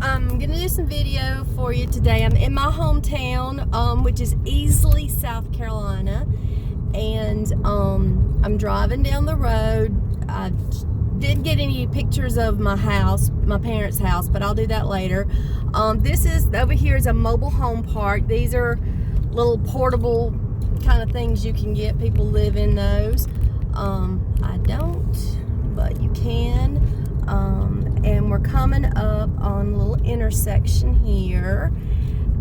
I'm gonna do some video for you today. I'm in my hometown, which is Easley, South Carolina, and I'm driving down the road. I didn't get any pictures of my house, my parents' house, but I'll do that later. This is over here is a mobile home park. These are little portable kind of things you can get. People live in those. I don't, but you can. And we're coming up on a little intersection here,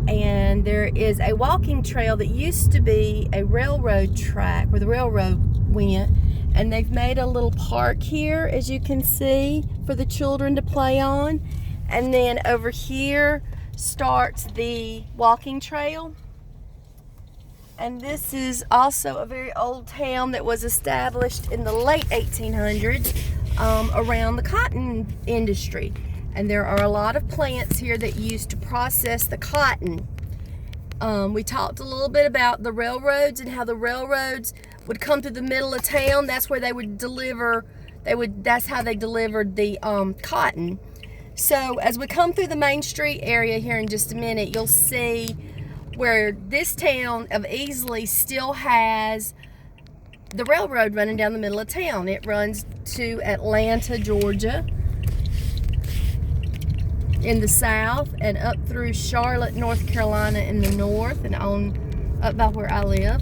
and there is a walking trail that used to be a railroad track where the railroad went, and they've made a little park here, as you can see, for the children to play on. And then over here starts the walking trail. And this is also a very old town that was established in the late 1800s around the cotton industry. And there are a lot of plants here that used to process the cotton. We talked a little bit about the railroads and how the railroads would come through the middle of town. That's where they would deliver, that's how they delivered the cotton. So as we come through the Main Street area here in just a minute, you'll see where this town of Easley still has the railroad running down the middle of town. It runs to Atlanta, Georgia in the south, and up through Charlotte, North Carolina in the north, and on up by where I live.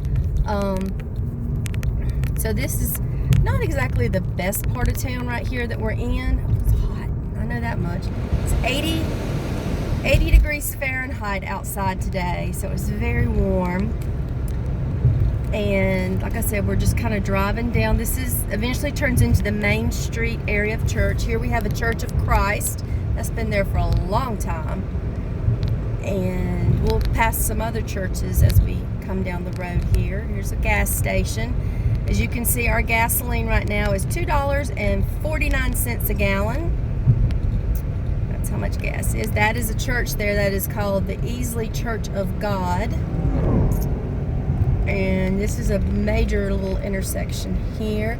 So this is not exactly the best part of town right here that we're in. It's hot, I know that much. It's 80 degrees Fahrenheit outside today, so it's very warm. And like I said, we're just kind of driving down. This is eventually turns into the Main Street area of church. Here we have a Church of Christ that's been there for a long time, and we'll pass some other churches as we come down the road here. Here's a gas station. As you can see, our gasoline right now is $2.49 a gallon. That's how much gas is. That is a church there that is called the Easley Church of God. And this is a major little intersection here.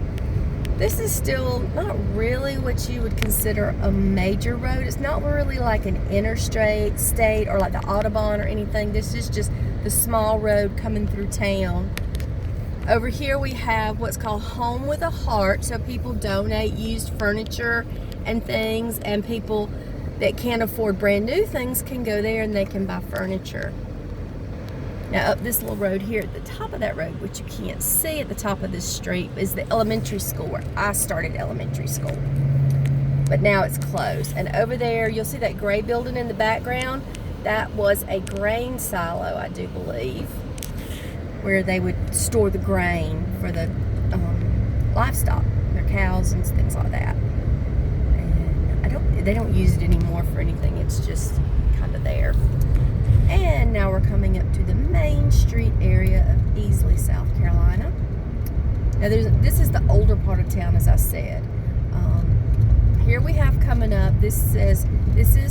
This is still not really what you would consider a major road. It's not really like an interstate, state, or like the Autobahn or anything. This is just the small road coming through town. Over here we have what's called Home with a Heart. So people donate used furniture and things, and people that can't afford brand new things can go there and they can buy furniture. Now up this little road here, at the top of that road, which you can't see at the top of this street, is the elementary school where I started elementary school. But now it's closed. And over there, you'll see that gray building in the background. That was a grain silo, I do believe, where they would store the grain for the livestock, their cows and things like that. And they don't use it anymore for anything. It's just kind of there. And now we're coming up to the Main Street area of Easley, South Carolina. Now this is the older part of town, as I said. Here we have coming up, this is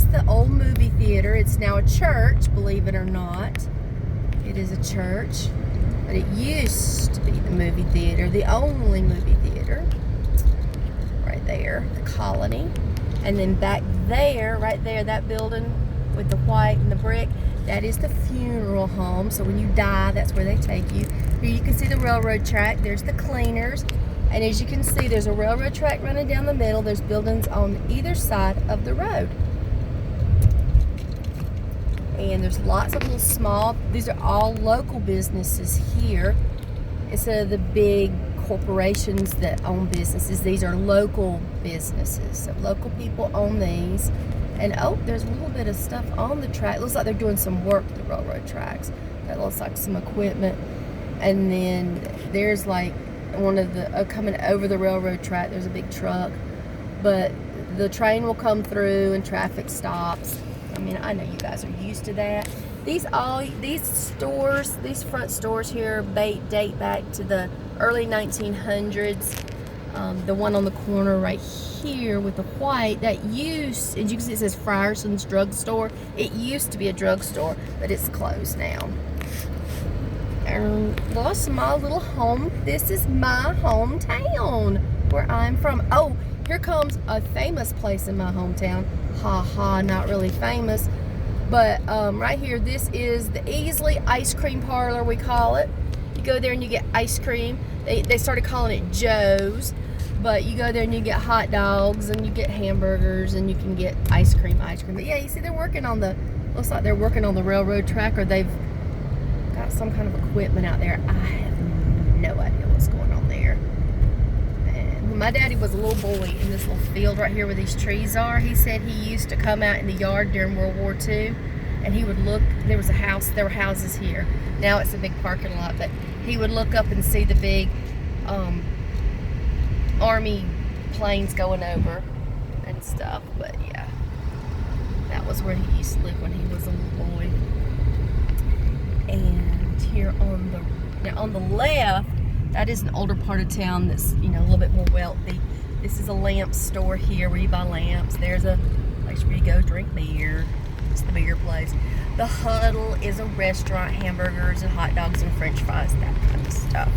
the old movie theater. It's now a church, believe it or not. It is a church, but it used to be the movie theater, the only movie theater. Right there, the Colony. And then back there, right there, that building with the white and the brick, that is the funeral home. So when you die, that's where they take you. Here you can see the railroad track. There's the cleaners. And as you can see, there's a railroad track running down the middle. There's buildings on either side of the road. And there's lots of little small, these are all local businesses here. Instead of the big corporations that own businesses, these are local businesses. So local people own these. And oh, there's a little bit of stuff on the track. It looks like they're doing some work to the railroad tracks. That looks like some equipment. And then there's like one of the, coming over the railroad track, there's a big truck. But the train will come through and traffic stops. I mean, I know you guys are used to that. These stores, these front stores here date back to the early 1900s. The one on the corner right here with the white, that used, as you can see, it says Frierson's Drugstore. It used to be a drugstore, but it's closed now. And lost my little home. This is my hometown where I'm from. Oh, Here comes a famous place in my hometown. Ha ha, not really famous. But right here, this is the Easley ice cream parlor, we call it. You go there and you get ice cream. They started calling it Joe's. But you go there and you get hot dogs and you get hamburgers and you can get ice cream. But yeah, you see they're working on the, looks like they're working on the railroad track, or they've got some kind of equipment out there. I have no idea what's going on there. And when my daddy was a little boy in this little field right here where these trees are, he said he used to come out in the yard during World War II and he would look, there was a house, there were houses here. Now it's a big parking lot, but he would look up and see the big Army planes going over and stuff. But yeah, that was where he used to live when he was a little boy. And here on the left, that is an older part of town that's, you know, a little bit more wealthy. This is a lamp store here where you buy lamps. There's a place where you go drink beer. It's the beer place. The Huddle is a restaurant, hamburgers and hot dogs and french fries, that kind of stuff.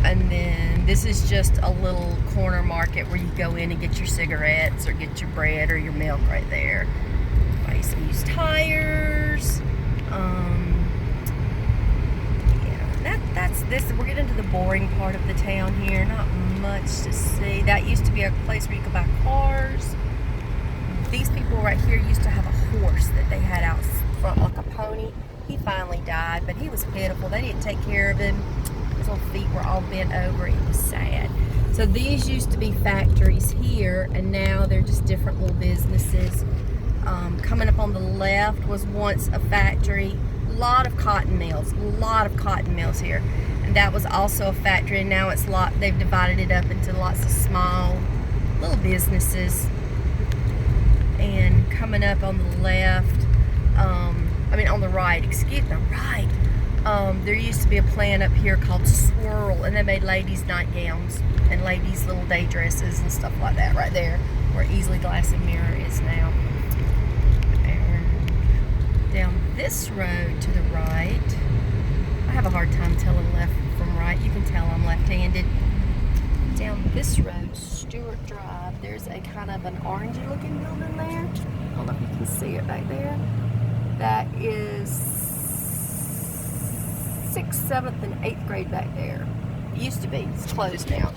And then this is just a little corner market where you go in and get your cigarettes or get your bread or your milk right there. Buy some used tires. Yeah, that's this. We're getting to the boring part of the town here. Not much to see. That used to be a place where you could buy cars. These people right here used to have a horse that they had out front, like a pony. He finally died, but he was pitiful. They didn't take care of him. His little feet were all bent over. It was sad. So these used to be factories here, and now they're just different little businesses. Coming up on the left was once a factory. A lot of cotton mills here. And that was also a factory, and now it's they've divided it up into lots of small little businesses. And coming up on the left, on the right, there used to be a plant up here called Swirl, and they made ladies' nightgowns and ladies' little day dresses and stuff like that right there, where Easley Glass and Mirror is now. And down this road to the right, I have a hard time telling left from right. You can tell I'm left-handed. Down this road, Stewart Drive, there's a kind of an orangey looking building there. I don't know if you can see it back there. That is 6th, 7th, and 8th grade back there. It used to be. It's closed now.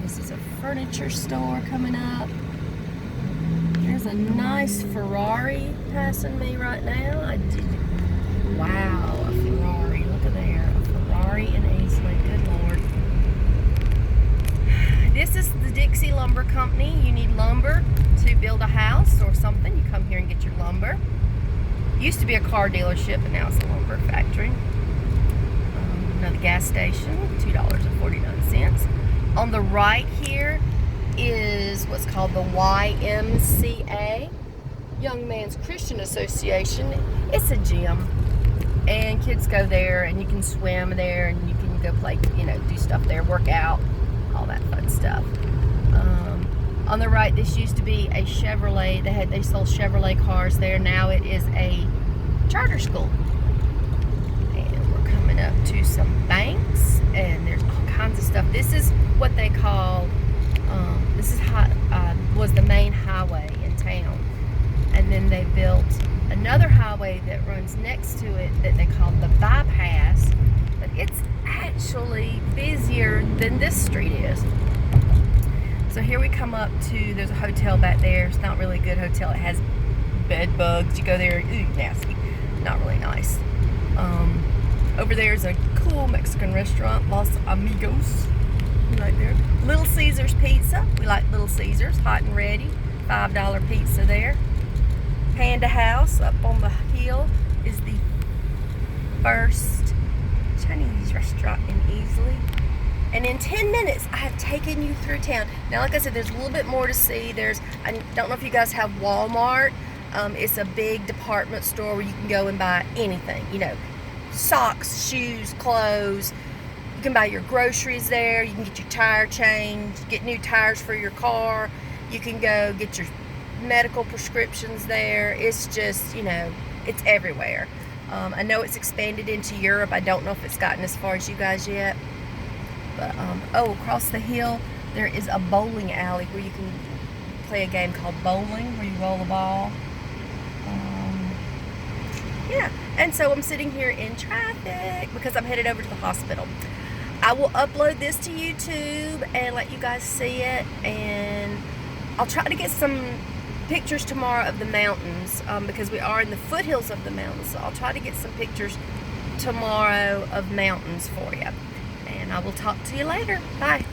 This is a furniture store coming up. There's a nice Ferrari passing me right now. Wow, a Ferrari. Look at there. A Ferrari in Easley. Good Lord. This is the Dixie Lumber Company. You need lumber to build a house or something. You come here and get your lumber. Used to be a car dealership, but now it's a lumber factory. Another gas station, $2.49. On the right here is what's called the YMCA, Young Man's Christian Association. It's a gym, and kids go there, and you can swim there, and you can go play, do stuff there, work out, all that fun stuff. On the right, this used to be a Chevrolet. They sold Chevrolet cars there. Now it is a charter school. And we're coming up to some banks, and there's all kinds of stuff. This is what they call, was the main highway in town. And then they built another highway that runs next to it that they call the bypass. But it's actually busier than this street is. So here we come up to, there's a hotel back there. It's not really a good hotel. It has bed bugs. You go there, ooh, nasty. Not really nice. Over there is a cool Mexican restaurant, Los Amigos, right there. Little Caesars Pizza. We like Little Caesars, hot and ready. $5 pizza there. Panda House up on the hill is the first Chinese restaurant in Easley. And in 10 minutes, I have taken you through town. Now, like I said, there's a little bit more to see. I don't know if you guys have Walmart. It's a big department store where you can go and buy anything. Socks, shoes, clothes. You can buy your groceries there. You can get your tire changed, get new tires for your car. You can go get your medical prescriptions there. It's just, it's everywhere. I know it's expanded into Europe. I don't know if it's gotten as far as you guys yet. But, across the hill, there is a bowling alley where you can play a game called bowling, where you roll the ball. Yeah, and so I'm sitting here in traffic because I'm headed over to the hospital. I will upload this to YouTube and let you guys see it, and I'll try to get some pictures tomorrow of the mountains because we are in the foothills of the mountains, so I'll try to get some pictures tomorrow of mountains for you, and I will talk to you later. Bye.